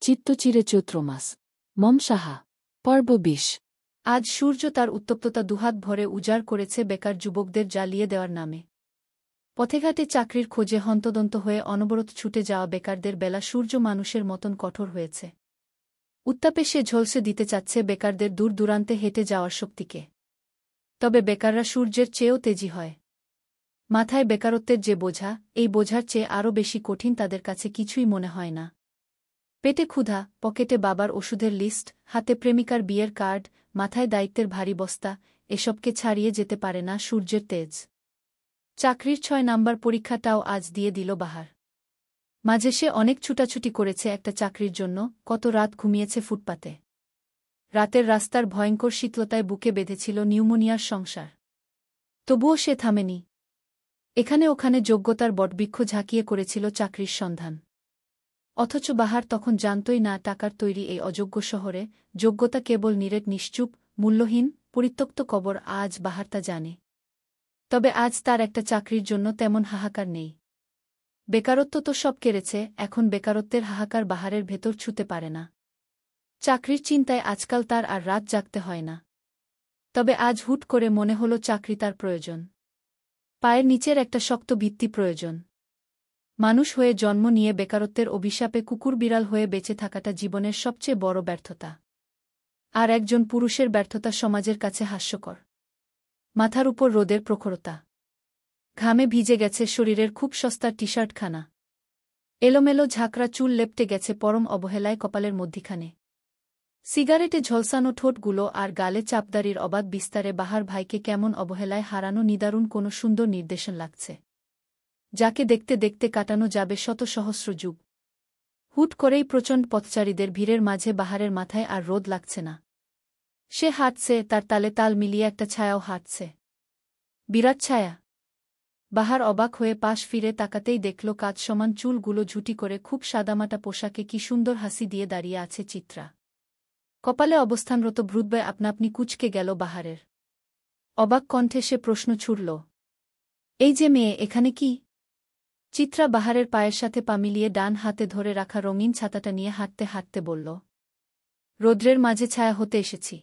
চিত্তচিরে চৈত্র মাস। মম সাহা। পর্ব ২০। আজ সূর্য তার উত্তপ্ততা দুহাত ভরে উজাড় করেছে বেকার যুবকদের জ্বালিয়ে দেওয়ার নামে। পথেঘাটে চাকরির খোঁজে হন্তদন্ত হয়ে অনবরত ছুটে যাওয়া বেকারদের বেলা সূর্য মানুষের মতন কঠোর হয়েছে। উত্তাপে সে ঝলসে দিতে চাচ্ছে বেকারদের দূর দূরান্তে হেঁটে যাওয়ার শক্তিকে। তবে বেকাররা সূর্যের চেয়েও তেজি হয়। মাথায় বেকারত্বের যে বোঝা, এই বোঝার চেয়ে আরও বেশি কঠিন তাদের কাছে কিছুই মনে হয় না। পেটে ক্ষুধা, পকেটে বাবার ওষুধের লিস্ট, হাতে প্রেমিকার বিয়ের কার্ড, মাথায় দায়িত্বের ভারী বস্তা, এসবকে ছাড়িয়ে যেতে পারে না সূর্যের তেজ। চাকরির ৬ নাম্বার পরীক্ষাটাও আজ দিয়ে দিল বাহার। মাঝে সে অনেক ছুটাছুটি করেছে একটা চাকরির জন্য, কত রাত ঘুমিয়েছে ফুটপাতে। রাতের রাস্তার ভয়ঙ্কর শীতলতায় বুকে বেঁধেছিল নিউমোনিয়ার সংসার। তবুও সে থামেনি। এখানে ওখানে যোগ্যতার বটবৃক্ষ ঝাঁকিয়ে করেছিল চাকরির সন্ধান। অথচ বাহার তখন জানতই না টাকার তৈরি এই অযোগ্য শহরে যোগ্যতা কেবল নিরেট নিশ্চুপ, মূল্যহীন, পরিত্যক্ত কবর। আজ বাহার তা জানে। তবে আজ তার একটা চাকরির জন্য তেমন হাহাকার নেই। বেকারত্ব তো সব কেড়েছে, এখন বেকারত্বের হাহাকার বাহারের ভেতর ছুতে পারে না। চাকরির চিন্তায় আজকাল তার আর রাত জাগতে হয় না। তবে আজ হুট করে মনে হল চাকরি তার প্রয়োজন। পায়ের নিচের একটা শক্ত ভিত্তি প্রয়োজন। মানুষ হয়ে জন্ম নিয়ে বেকারত্বের অভিশাপে কুকুর বিড়াল হয়ে বেঁচে থাকাটা জীবনের সবচেয়ে বড় ব্যর্থতা। আর একজন পুরুষের ব্যর্থতা সমাজের কাছে হাস্যকর। মাথার উপর রোদের প্রখরতা। ঘামে ভিজে গেছে শরীরের খুব সস্তার টি-শার্টখানা। এলোমেলো ঝাঁকড়া চুল লেপটে গেছে পরম অবহেলায় কপালের মধ্যিখানে। সিগারেটে ঝলসানো ঠোঁটগুলো আর গালে চাপদারির অবাধ বিস্তারে বাহার ভাইকে কেমন অবহেলায় হারানো নিদারুণ কোনো সুন্দর নির্দেশন লাগছে, যাকে দেখতে দেখতে কাটানো যাবে শত সহস্র যুগ। হুট করেই প্রচণ্ড পথচারীদের ভিড়ের মাঝে বাহারের মাথায় আর রোদ লাগছে না। সে হাঁটছে, তার তালে তাল মিলিয়ে একটা ছায়াও হাঁটছে। বিরাট ছায়া। বাহার অবাক হয়ে পাশ ফিরে তাকাতেই দেখল কাঁচ সমান চুলগুলো ঝুটি করে খুব সাদামাটা পোশাকে কি সুন্দর হাসি দিয়ে দাঁড়িয়ে আছে চিত্রা। কপালে অবস্থানরত ভ্রুদ্বয় আপনা-আপনি কুঁচকে গেল বাহারের। অবাক কণ্ঠে সে প্রশ্ন ছুড়ল, এই যে মেয়ে, এখানে কি? চিত্রা বাহারের পায়ের সাথে পা মিলিয়ে ডান হাতে ধরে রাখা রঙিন ছাতাটা নিয়ে হাঁটতে হাঁটতে বলল, রৌদ্রের মাঝে ছায়া হতে এসেছি।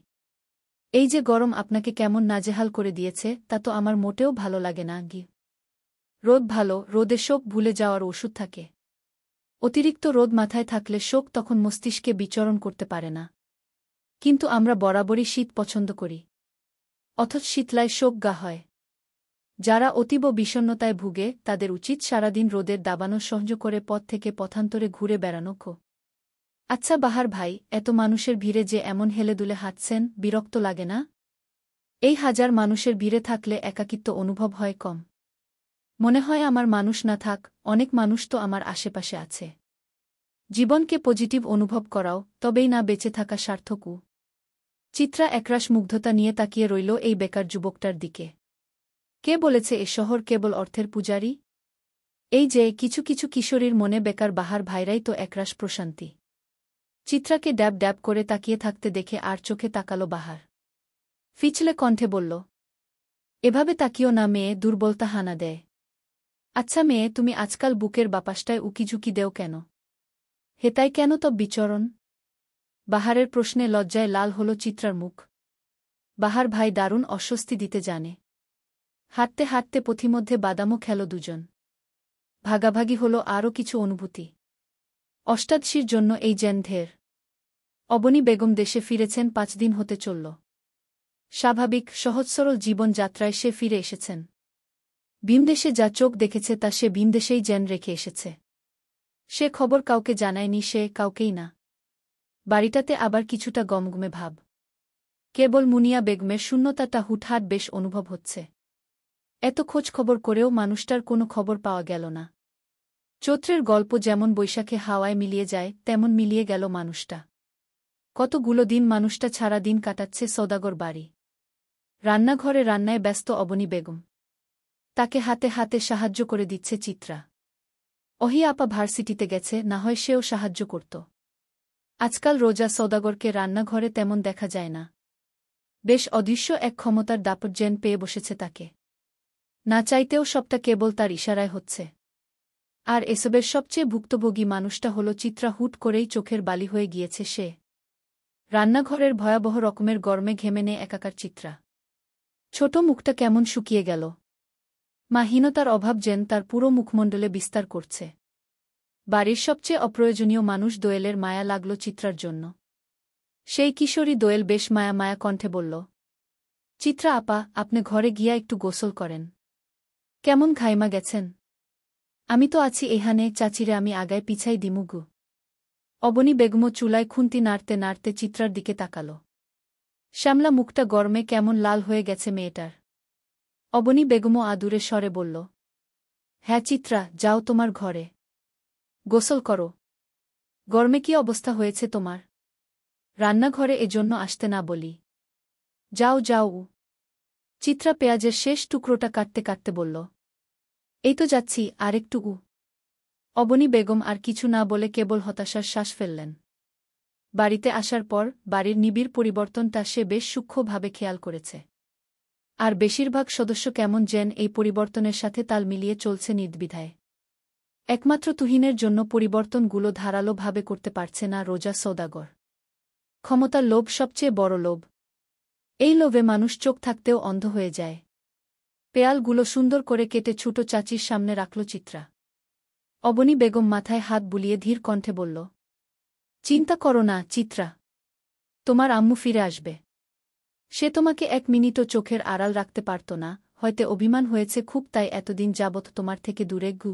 এই যে গরম আপনাকে কেমন নাজেহাল করে দিয়েছে, তা তো আমার মোটেও ভালো লাগে না গি। রোদ ভালো, রোদে শোক ভুলে যাওয়ার ওষুধ থাকে। অতিরিক্ত রোদ মাথায় থাকলে শোক তখন মস্তিষ্কে বিচরণ করতে পারে না। কিন্তু আমরা বরাবরই শীত পছন্দ করি। অথচ শীতলায় শোক গা হয়। যারা অতীব বিষণ্ণতায় ভুগে, তাদের উচিত সারাদিন রোদের দাবানো সহ্য করে পথ থেকে পথান্তরে ঘুরে বেড়ানো। আচ্ছা বাহার ভাই, এত মানুষের ভিড়ে যে এমন হেলেদুলে হাঁটছেন, বিরক্ত লাগে না? এই হাজার মানুষের ভিড়ে থাকলে একাকিত্ব অনুভব হয় কম? মনে হয় আমার মানুষ না থাক, অনেক মানুষ তো আমার আশেপাশে আছে। জীবনকে পজিটিভ অনুভব করাও, তবেই না বেঁচে থাকা সার্থক। চিত্রা একরাশ মুগ্ধতা নিয়ে তাকিয়ে রইল এই বেকার যুবকটার দিকে। কে বলেছে এ শহর কেবল অর্থের পূজারি? এই যে কিছু কিছু কিশোরীর মনে বেকার বাহার ভাইরাই তো একরাশ প্রশান্তি। চিত্রাকে ড্যাব ড্যাব করে তাকিয়ে থাকতে দেখে আর চোখে তাকালো বাহার। ফিচলে কণ্ঠে বলল, এভাবে তাকিও না মেয়ে, দুর্বলতা হানা দেয়। আচ্ছা মেয়ে, তুমি আজকাল বুকের বাপাসটায় উকিঝুঁকি দেও কেন? হেতাই কেন তব বিচরণ? বাহারের প্রশ্নে লজ্জায় লাল হল চিত্রার মুখ। বাহার ভাই দারুণ অস্বস্তি দিতে জানে। হাঁটতে হাঁটতে পথিমধ্যে বাদামও খেল দুজন। ভাগাভাগি হল আরও কিছু অনুভূতি। অষ্টাদশীর জন্য এই যেন ঢের। অবনী বেগম দেশে ফিরেছেন ৫ দিন হতে চলল। স্বাভাবিক সহজ-সরল জীবনযাত্রায় সে ফিরে এসেছেন। ভিনদেশে যা চোখ দেখেছে তা সে ভিনদেশেই যেন রেখে এসেছে। সে খবর কাউকে জানায়নি, সে কাউকেই না। বাড়িটাতে আবার কিছুটা গমগমে ভাব। কেবল মুনিয়া বেগমের শূন্যতাটা হুটহাট বেশ অনুভব হচ্ছে। এত খোঁজ খবর করেও মানুষটার কোনো খবর পাওয়া গেল না। চৈত্রের গল্প যেমন বৈশাখে হাওয়ায় মিলিয়ে যায়, তেমন মিলিয়ে গেল মানুষটা। কতগুলো দিন মানুষটা ছাড়া দিন কাটাচ্ছে সওদাগর বাড়ি। রান্নাঘরে রান্নায় ব্যস্ত অবনী বেগম। তাকে হাতে হাতে সাহায্য করে দিচ্ছে চিত্রা। অহি আপা ভার্সিটিতে গেছে, না হয় সেও সাহায্য করত। আজকাল রোজা সওদাগরকে রান্নাঘরে তেমন দেখা যায় না। বেশ অদৃশ্য এক ক্ষমতার দাপট যেন পেয়ে বসেছে তাকে। না চাইতেও সবটা কেবল তার ইশারায় হচ্ছে। আর এসবের সবচেয়ে ভুক্তভোগী মানুষটা হল চিত্রা। হুট করেই চোখের বালি হয়ে গিয়েছে সে। রান্নাঘরের ভয়াবহ রকমের গরমে ঘেমে নে একাকার চিত্রা। ছোট মুখটা কেমন শুকিয়ে গেল। মাহীনতার অভাব যেন তার পুরো মুখমণ্ডলে বিস্তার করছে। বাড়ির সবচেয়ে অপ্রয়োজনীয় মানুষ দোয়েলের মায়া লাগল চিত্রার জন্য। সেই কিশোরী দোয়েল বেশ মায়া মায়া কণ্ঠে বলল, চিত্রা আপা, আপনি ঘরে গিয়া একটু গোসল করেন। কেমন ঘাইমা গেছেন? আমি তো আছি এখানে, চাচিরে আমি আগায় পিছাই দিমুগু। অবনী বেগমও চুলায় খুন্তি নাড়তে নাড়তে চিত্রার দিকে তাকাল। শ্যামলা মুখটা গরমে কেমন লাল হয়ে গেছে মেয়েটার। অবনী বেগমও আদুরে স্বরে বলল, হ্যাঁ চিত্রা, যাও তোমার ঘরে গোসল করো। গরমে কি অবস্থা হয়েছে তোমার? রান্নাঘরে এজন্য আসতে না বলি। যাও যাও। চিত্রা পেঁয়াজের শেষ টুকরোটা কাটতে কাটতে বলল, এই তো যাচ্ছি, আরেকটু। অবনী বেগম আর কিছু না বলে কেবল হতাশার শ্বাস ফেললেন। বাড়িতে আসার পর বাড়ির নিবিড় পরিবর্তনটা সে বেশ সূক্ষ্মভাবে খেয়াল করেছে। আর বেশিরভাগ সদস্য কেমন যেন এই পরিবর্তনের সাথে তাল মিলিয়ে চলছে নির্দ্বিধায়। একমাত্র তুহিনের জন্য পরিবর্তনগুলো ধারালোভাবে করতে পারছে না রোজা সওদাগর। ক্ষমতার লোভ সবচেয়ে বড় লোভ। এই লোভে মানুষ চোখ থাকতেও অন্ধ হয়ে যায়। পেয়ালগুলো সুন্দর করে কেটে ছোট চাচির সামনে রাখল চিত্রা। অবনী বেগম মাথায় হাত বুলিয়ে ধীর কণ্ঠে বলল, চিন্তা করো না চিত্রা, তোমার আম্মু ফিরে আসবে। সে তোমাকে এক মিনিটও চোখের আড়াল রাখতে পারত না, হয়তো অভিমান হয়েছে খুব, তাই এতদিন যাবৎ তোমার থেকে দূরে গু।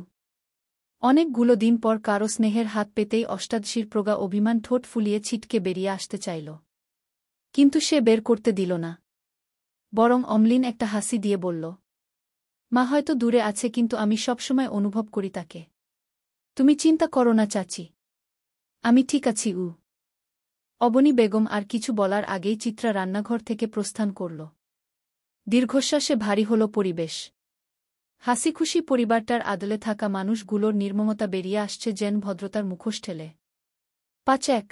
অনেকগুলো দিন পর কারো স্নেহের হাত পেতেই অষ্টাদশীর প্রগা অভিমান ঠোঁট ফুলিয়ে ছিটকে বেরিয়ে আসতে চাইল। কিন্তু সে বের করতে দিল না। বরং অম্লিন একটা হাসি দিয়ে বলল, মা হয়তো দূরে আছে, কিন্তু আমি সবসময় অনুভব করি তাকে। তুমি চিন্তা করো না চাচি, আমি ঠিক আছি। অবনী বেগম আর কিছু বলার আগেই চিত্রা রান্নাঘর থেকে প্রস্থান করল। দীর্ঘশ্বাসে ভারী হল পরিবেশ। হাসিখুশি পরিবারটার আদলে থাকা মানুষগুলোর নির্মমতা বেরিয়ে আসছে যেন ভদ্রতার মুখোশ ঠেলে। ৫-১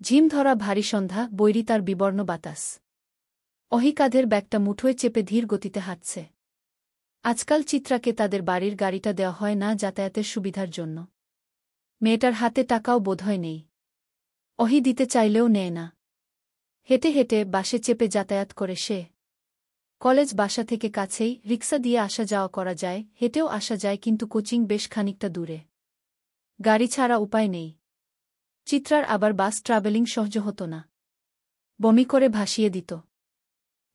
ঝিম ধরা ভারী সন্ধ্যা, বৈরী তার বিবর্ণ বাতাস। অহি কাঁধের ব্যাগটা মুঠোয় চেপে ধীর গতিতে হাঁটছে। আজকাল চিত্রাকে তাদের বাড়ির গাড়িটা দেওয়া হয় না যাতায়াতের সুবিধার জন্য। মেয়েটার হাতে টাকাও বোধহয় নেই। অহি দিতে চাইলেও নেয় না। হেঁটে হেঁটে বাসে চেপে যাতায়াত করে সে। কলেজ বাসা থেকে কাছেই, রিক্সা দিয়ে আসা যাওয়া করা যায়, হেঁটেও আসা যায়, কিন্তু কোচিং বেশ খানিকটা দূরে। গাড়ি ছাড়া উপায় নেই। চিত্রার আবার বাস ট্রাভেলিং সহজ হতো না। বমি করে ভাসিয়ে দিত।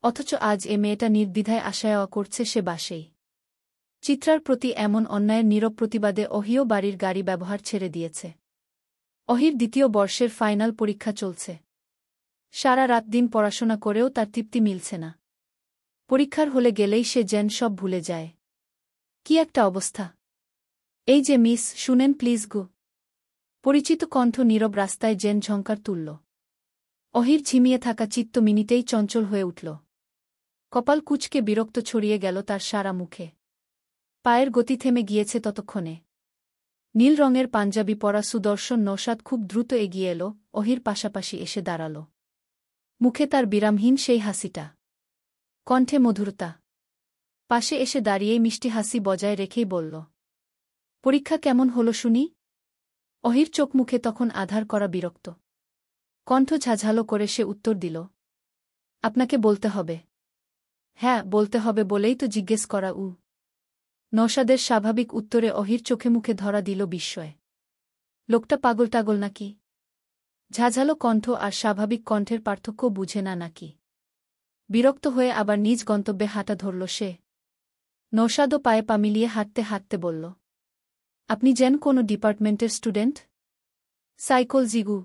অথচ আজ এ মেয়েটা নির্দ্বিধায় আসা যাওয়া করছে সে বাসেই। চিত্রার প্রতি এমন অন্যায়ের নীরব প্রতিবাদে অহিও বাড়ির গাড়ি ব্যবহার ছেড়ে দিয়েছে। অহির দ্বিতীয় বর্ষের ফাইনাল পরীক্ষা চলছে। সারা রাত দিন পড়াশোনা করেও তার তৃপ্তি মিলছে না। পরীক্ষার হলে গেলেই সে যেন সব ভুলে যায়। কি একটা অবস্থা! এই যে মিস, শুনেন প্লিজ গো। পরিচিত কণ্ঠ নীরব রাস্তায় যেন ঝঙ্কার তুলল। অহির ঝিমিয়ে থাকা চিত্ত মিনিটেই চঞ্চল হয়ে উঠল। কপাল কুঁচকে বিরক্ত ছড়িয়ে গেল তার সারা মুখে। পায়ের গতি থেমে গিয়েছে ততক্ষণে। নীল রঙের পাঞ্জাবি পরা সুদর্শন নৌশাদ খুব দ্রুত এগিয়ে এল, অহির পাশাপাশি এসে দাঁড়াল। মুখে তার বিরামহীন সেই হাসিটা, কণ্ঠে মধুরতা। পাশে এসে দাঁড়িয়েই মিষ্টি হাসি বজায় রেখেই বলল, পরীক্ষা কেমন হলো শুনি? অহির চোখ মুখে তখন আধার করা বিরক্ত। কণ্ঠ ঝাঝালো করে সে উত্তর দিল, আপনাকে বলতে হবে। হ্যাঁ, বলতে হবে বলেই তো জিজ্ঞেস করা। নৌশাদের স্বাভাবিক উত্তরে অহির চোখে মুখে ধরা দিল বিস্ময়। লোকটা পাগল টাগল নাকি? ঝাঝালো কণ্ঠ আর স্বাভাবিক কণ্ঠের পার্থক্য বুঝে না নাকি? বিরক্ত হয়ে আবার নিজ গন্তব্যে হাঁটা ধরল সে। নৌশাদও পায়ে পা মিলিয়ে হাঁটতে হাঁটতে বলল, আপনি যেন কোনো ডিপার্টমেন্টের স্টুডেন্ট? সাইকোলজিগু।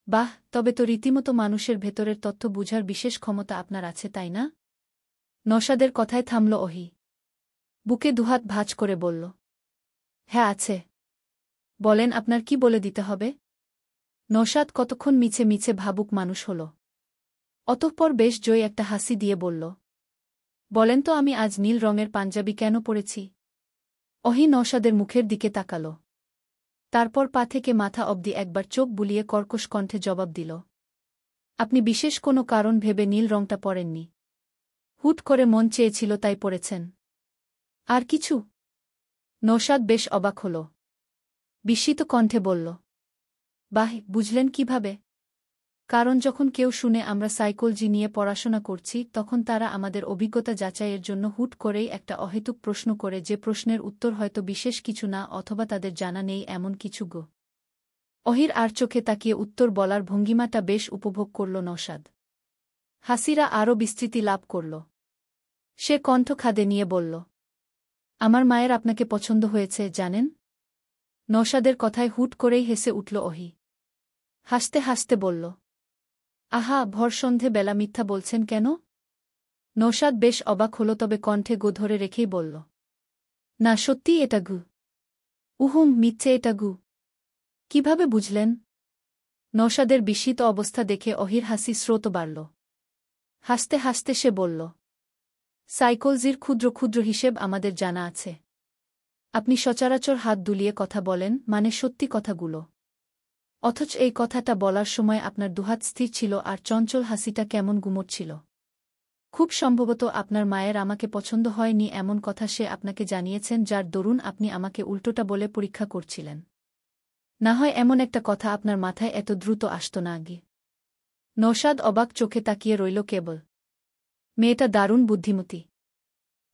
বাহ, তবে তো রীতিমতো মানুষের ভেতরের তথ্য বুঝার বিশেষ ক্ষমতা আপনার আছে, তাই না? নৌশাদের কথায় থামল অহি। বুকে দুহাত ভাঁজ করে বলল, হ্যাঁ আছে। বলেন, আপনার কি বলে দিতে হবে? নৌশাদ কতক্ষণ মিছে মিছে ভাবুক মানুষ হল। অতঃপর বেশ জয় একটা হাসি দিয়ে বলল, বলেন তো আমি আজ নীল রঙের পাঞ্জাবি কেন পরেছি? অহি নৌশাদের মুখের দিকে তাকাল। তারপর পা থেকে মাথা অবধি একবার চোখ বুলিয়ে কর্কশ কণ্ঠে জবাব দিল, আপনি বিশেষ কোনো কারণ ভেবে নীল রংটা পরেননি। হুট করে মন চেয়েছিল তাই পরেছেন। আর কিছু? নৌশাদ বেশ অবাক হল। বিস্মিত কণ্ঠে বলল, বাহ, বুঝলেন কিভাবে? কারণ যখন কেউ শুনে আমরা সাইকোলজি নিয়ে পড়াশোনা করছি তখন তারা আমাদের অভিজ্ঞতা যাচাইয়ের জন্য হুট করেই একটা অহেতুক প্রশ্ন করে, যে প্রশ্নের উত্তর হয়তো বিশেষ কিছু না, অথবা তাদের জানা নেই এমন কিছু গো। অহির আর চোখে তাকিয়ে উত্তর বলার ভঙ্গিমাটা বেশ উপভোগ করল নৌশাদ। হাসিরা আরও বিস্তৃতি লাভ করল। সে কণ্ঠ খাদে নিয়ে বলল, আমার মায়ের আপনাকে পছন্দ হয়েছে জানেন? নৌশাদের কথায় হুট করেই হেসে উঠল অহি। হাসতে হাসতে বলল, আহা, ভর সন্ধে বেলা মিথ্যা বলছেন কেন? নৌশাদ বেশ অবাক হল, তবে কণ্ঠে গো ধরে রেখেই বলল, না সত্যি এটা গু। উহুম, মিথ্যে এটা গু। কিভাবে বুঝলেন? নৌশাদের বিস্মিত অবস্থা দেখে অহির হাসি স্রোত বাড়ল। হাসতে হাসতে সে বলল, সাইকোলজির ক্ষুদ্র ক্ষুদ্র হিসেব আমাদের জানা আছে। আপনি সচরাচর হাত দুলিয়ে কথা বলেন, মানে সত্যি কথাগুলো। অথচ এই কথাটা বলার সময় আপনার দুহাত স্থির ছিল আর চঞ্চল হাসিটা কেমন গুমট ছিল। খুব সম্ভবত আপনার মায়ের আমাকে পছন্দ হয়নি এমন কথা সে আপনাকে জানিয়েছেন, যার দরুন আপনি আমাকে উল্টোটা বলে পরীক্ষা করছিলেন। না হয় এমন একটা কথা আপনার মাথায় এত দ্রুত আসত না আগে। নৌশাদ অবাক চোখে তাকিয়ে রইল কেবল। মেয়েটা দারুণ বুদ্ধিমতী।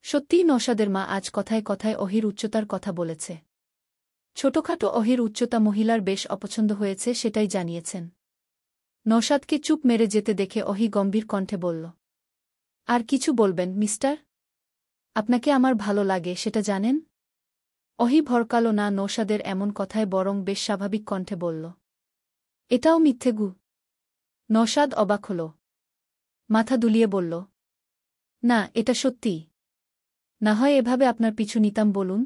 সত্যিই নৌশাদের মা আজ কথায় কথায় অহির উচ্চতার কথা বলেছে। ছোটখাটো অহির উচ্চতা মহিলার বেশ অপছন্দ হয়েছে, সেটাই জানিয়েছেন। নৌশাদকে চুপ মেরে যেতে দেখে অহি গম্ভীর কণ্ঠে বলল, আর কিছু বলবেন মিস্টার? আপনাকে আমার ভালো লাগে সেটা জানেন? অহি ভরকাল না নৌশাদের এমন কথায়, বরং বেশ স্বাভাবিক কণ্ঠে বলল, এটাও মিথ্যে গু। নৌশাদ অবাক হল। মাথা দুলিয়ে বলল, না, এটা সত্যি। না হয় এভাবে আপনার পিছু নিতাম বলুন?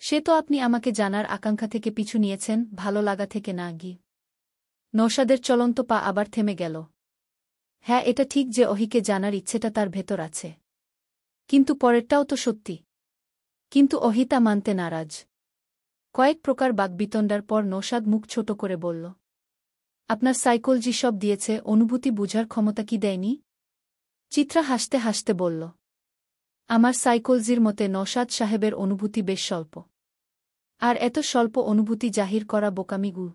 সে তো আপনি আমাকে জানার আকাঙ্ক্ষা থেকে পিছু নিয়েছেন, ভালো লাগা থেকে না গি। নৌশাদের চলন্ত পা আবার থেমে গেল। হ্যাঁ, এটা ঠিক যে অহিকে জানার ইচ্ছেটা তার ভেতর আছে। কিন্তু পরেরটাও তো সত্যি। কিন্তু অহি তা মানতে নারাজ। কয়েক প্রকার বাকবিতণ্ডার পর নৌশাদ মুখ ছোট করে বলল, আপনার সাইকোলজি সব দিয়েছে, অনুভূতি বুঝার ক্ষমতা কি দেয়নি? চিত্রা হাসতে হাসতে বলল, আমার সাইকোলজির মতে নৌশাদ সাহেবের অনুভূতি বেশ স্বল্প। আর এত স্বল্প অনুভূতি জাহির করা বোকামি গু।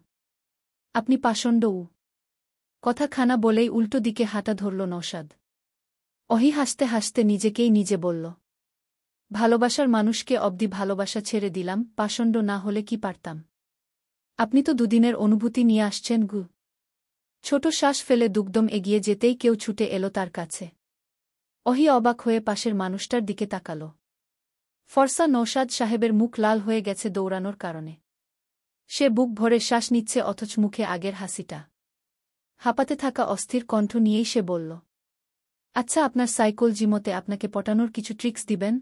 আপনি পাষণ্ড উ। কথা খানা বলেই উল্টো দিকে হাঁটা ধরল নৌশাদ। অহি হাসতে হাসতে নিজেকেই নিজে বলল, ভালোবাসার মানুষকে অবধি ভালোবাসা ছেড়ে দিলাম, পাষণ্ড না হলে কি পারতাম? আপনি তো দুদিনের অনুভূতি নিয়ে আসছেন গু। ছোট শ্বাস ফেলে দুগদম এগিয়ে যেতেই কেউ ছুটে এলো তার কাছে। অহি অবাক হয়ে পাশের মানুষটার দিকে তাকাল। ফর্সা নৌশাদ সাহেবের মুখ লাল হয়ে গেছে দৌড়ানোর কারণে। সে বুক ভরে শ্বাস নিচ্ছে, অথচ মুখে আগের হাসিটা। হাঁপাতে থাকা অস্থির কণ্ঠ নিয়েই সে বলল, আচ্ছা, আপনার সাইকোলজি মতে আপনাকে পটানোর কিছু ট্রিক্স দিবেন?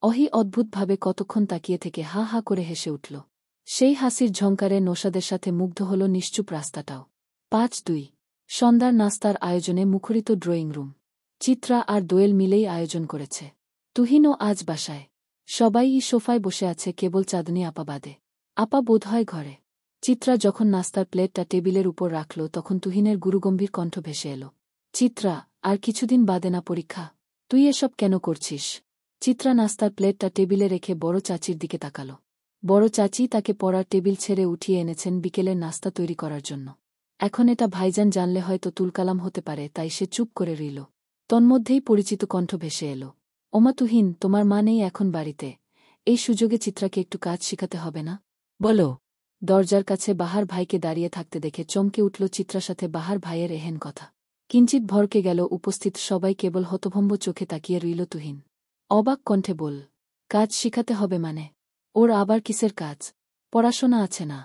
অহি অদ্ভুতভাবে কতক্ষণ তাকিয়ে থেকে হা হা করে হেসে উঠল। সেই হাসির ঝঙ্কারে নৌশাদের সাথে মুগ্ধ হল নিশ্চুপ রাস্তাটাও। ৫-২ সন্ধ্যার নাস্তার আয়োজনে মুখরিত ড্রয়িং রুম। চিত্রা আর দোয়েল মিলেই আয়োজন করেছে। তুহিনও আজ বাসায়। সবাই সোফায় বসে আছে, কেবল চাঁদনি আপা বাদে। আপা বোধহয় ঘরে। চিত্রা যখন নাস্তার প্লেটটা টেবিলের উপর রাখল তখন তুহিনের গুরুগম্ভীর কণ্ঠ ভেসে এল, চিত্রা, আর কিছুদিন বাদে না পরীক্ষা? তুই এসব কেন করছিস? চিত্রা নাস্তার প্লেটটা টেবিলে রেখে বড় চাচির দিকে তাকাল। বড় চাচি তাকে পড়ার টেবিল ছেড়ে উঠিয়ে এনেছেন বিকেলের নাস্তা তৈরি করার জন্য। এখন এটা ভাইজান জানলে হয়তো তুলকালাম হতে পারে, তাই সে চুপ করে রইল। তন্মধ্যেই পরিচিত কণ্ঠ ভেসে এল, ওমা তুহিন, তোমার মা নেই এখন বাড়িতে, এই সুযোগে চিত্রাকে একটু কাজ শিখাতে হবে না? বলো। দরজার কাছে বাহার ভাইকে দাঁড়িয়ে থাকতে দেখে চমকে উঠল চিত্রার সাথে বাহার ভাইয়ের এহেন কথা। কিঞ্চিত ভরকে গেল উপস্থিত সবাই, কেবল হতভম্ব চোখে তাকিয়ে রইল তুহিন। অবাক কণ্ঠে বল, কাজ শিখাতে হবে মানে? ওর আবার কিসের কাজ? পড়াশোনা আছে না?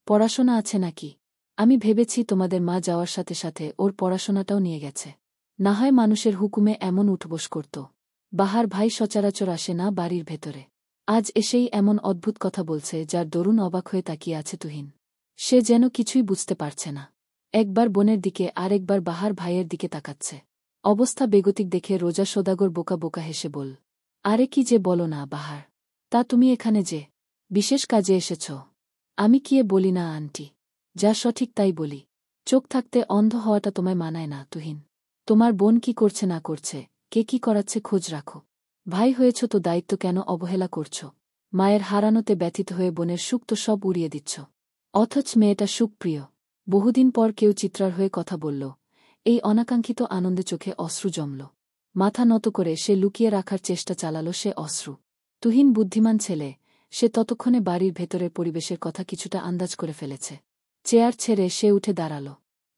পড়াশোনা আছে নাকি? আমি ভেবেছি তোমাদের মা যাওয়ার সাথে সাথে ওর পড়াশোনাটাও নিয়ে গেছে। না হয় মানুষের হুকুমে এমন উঠবোস করত। বাহার ভাই সচরাচর আসে না বাড়ির ভেতরে। আজ এসেই এমন অদ্ভুত কথা বলছে যার দরুন অবাক হয়ে তাকিয়ে আছে তুহিন। সে যেন কিছুই বুঝতে পারছে না। একবার বোনের দিকে আরেকবার বাহার ভাইয়ের দিকে তাকাচ্ছে। অবস্থা বেগতিক দেখে রোজা সদাগর বোকা বোকা হেসে বল, আরে কি যে বলো না বাহার, তা তুমি এখানে যে বিশেষ কাজে এসেছ? আমি কি বলি না আন্টি? যা সঠিক তাই বলি। চোখ থাকতে অন্ধ হওয়াটা তোমায় মানায় না তুহিন। তোমার বোন কি করছে না করছে, কে কি করাচ্ছে খোঁজ রাখো। ভাই হয়েছ তো দায়িত্ব কেন অবহেলা করছ? মায়ের হারানোতে ব্যথিত হয়ে বোনের সুখ তো সব উড়িয়ে দিচ্ছ। অথচ মেয়েটা সুখপ্রিয়। বহুদিন পর কেউ চিত্রার হয়ে কথা বলল। এই অনাকাঙ্ক্ষিত আনন্দে চোখে অশ্রু জমল। মাথা নত করে সে লুকিয়ে রাখার চেষ্টা চালাল সে অশ্রু। তুহিন বুদ্ধিমান ছেলে, সে ততক্ষণে বাড়ির ভেতরের পরিবেশের কথা কিছুটা আন্দাজ করে ফেলেছে। চেয়ার ছেড়ে সে উঠে দাঁড়াল।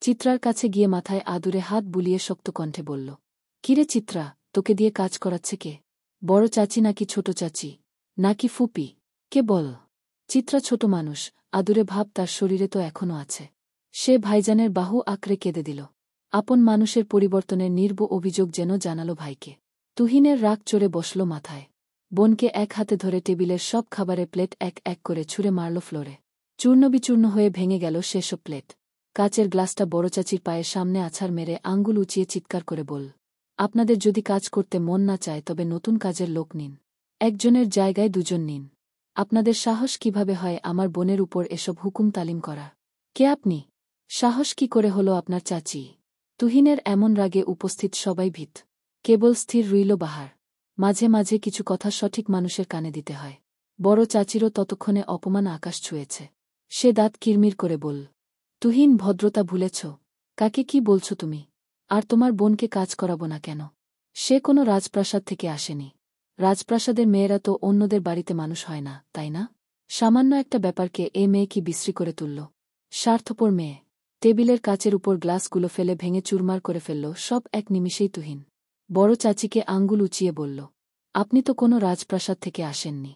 চিত্রার কাছে গিয়ে মাথায় আদুরে হাত বুলিয়ে শক্ত কণ্ঠে বলল, কিরে চিত্রা, তোকে দিয়ে কাজ করাচ্ছে কে? বড় চাচি নাকি ছোট চাচি, নাকি ফুপি? কে বল? চিত্রা ছোট মানুষ, আদুরে ভাব তার শরীরে তো এখনও আছে। সে ভাইজানের বাহু আঁকড়ে কেঁদে দিল। আপন মানুষের পরিবর্তনের নির্ব অভিযোগ যেন জানাল ভাইকে। তুহিনের রাগ চড়ে বসল মাথায়। বোনকে এক হাতে ধরে টেবিলের সব খাবারের প্লেট এক এক করে ছুঁড়ে মারল ফ্লোরে। চূর্ণবিচূর্ণ হয়ে ভেঙে গেল সেসব প্লেট। কাচের গ্লাসটা বড় চাচির পায়ের সামনে আছাড় মেরে আঙ্গুল উঁচিয়ে চিৎকার করে বল, আপনাদের যদি কাজ করতে মন না চায় তবে নতুন কাজের লোক নিন। একজনের জায়গায় দুজন নিন। আপনাদের সাহস কিভাবে হয় আমার বোনের উপর এসব হুকুম তালিম করা? কে আপনি? সাহস কি করে হলো আপনার চাচি? তুহিনের এমন রাগে উপস্থিত সবাই ভীত। কেবল স্থির রইল বাহার। মাঝে মাঝে কিছু কথা সঠিক মানুষের কানে দিতে হয়। বড় চাচিরও ততক্ষণে অপমান আকাশ ছুঁয়েছে। সে দাঁত কিরমির করে বল, তুহিন, ভদ্রতা ভুলেছ? কাকে কি বলছ তুমি? আর তোমার বোনকে কাজ করাবো না কেন? সে কোনো রাজপ্রাসাদ থেকে আসেনি। রাজপ্রাসাদের মেয়েরা তো অন্যদের বাড়িতে মানুষ হয় না, তাই না? সামান্য একটা ব্যাপারকে এ মেয়ে কি বিশ্রী করে তুলল? স্বার্থপর মেয়ে। টেবিলের কাচের উপর গ্লাসগুলো ফেলে ভেঙে চুরমার করে ফেলল সব এক নিমিষেই তুহিন। বড় চাচিকে আঙ্গুল উঁচিয়ে বলল, আপনি তো কোনো রাজপ্রাসাদ থেকে আসেননি।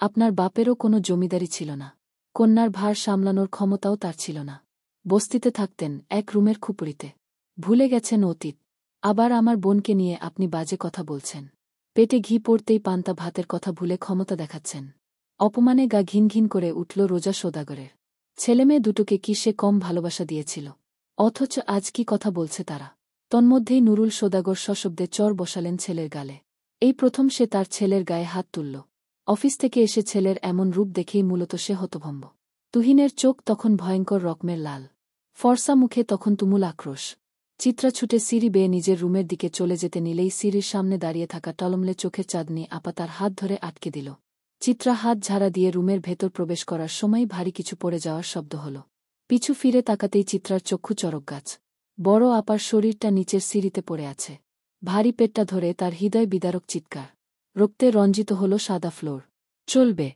আপনার বাপেরও কোনো জমিদারি ছিল না। কন্যার ভার সামলানোর ক্ষমতাও তার ছিল না। বস্তিতে থাকতেন এক রুমের খুপড়িতে। ভুলে গেছেন অতীত। আবার আমার বোনকে নিয়ে আপনি বাজে কথা বলছেন। পেটে ঘি পড়তেই পান্তা ভাতের কথা ভুলে ক্ষমতা দেখাচ্ছেন। অপমানে গা ঘিন ঘিন করে উঠল রোজা সওদাগরের। ছেলেমেয়ে দুটোকে কি সে কম ভালোবাসা দিয়েছিল? অথচ আজ কি কথা বলছে তারা? তন্মধ্যেই নুরুল সওদাগর সশব্দে চর বসালেন ছেলের গালে। এই প্রথম সে তার ছেলের গায়ে হাত তুলল। অফিস থেকে এসে ছেলের এমন রূপ দেখেই মূলত সে হতভম্ব। তুহিনের চোখ তখন ভয়ঙ্কর রকমের লাল। ফর্সা মুখে তখন তুমুল আক্রোশ। চিত্রা ছুটে সিঁড়ি বেয়ে নিজের রুমের দিকে চলে যেতে নিলেই সিঁড়ির সামনে দাঁড়িয়ে থাকা টলমলে চোখের চাঁদনি আপা তার হাত ধরে আটকে দিল। চিত্রা হাত ঝাড়া দিয়ে রুমের ভেতর প্রবেশ করার সময় ভারী কিছু পড়ে যাওয়ার শব্দ হল। পিছু ফিরে তাকাতেই চিত্রার চক্ষু চরকগাছ। বড় আপার শরীরটা নিচের সিঁড়িতে পড়ে আছে। ভারী পেটটা ধরে তার হৃদয় বিদারক চিৎকার। রক্তে রঞ্জিত হল সাদা ফ্লোর। চলবে।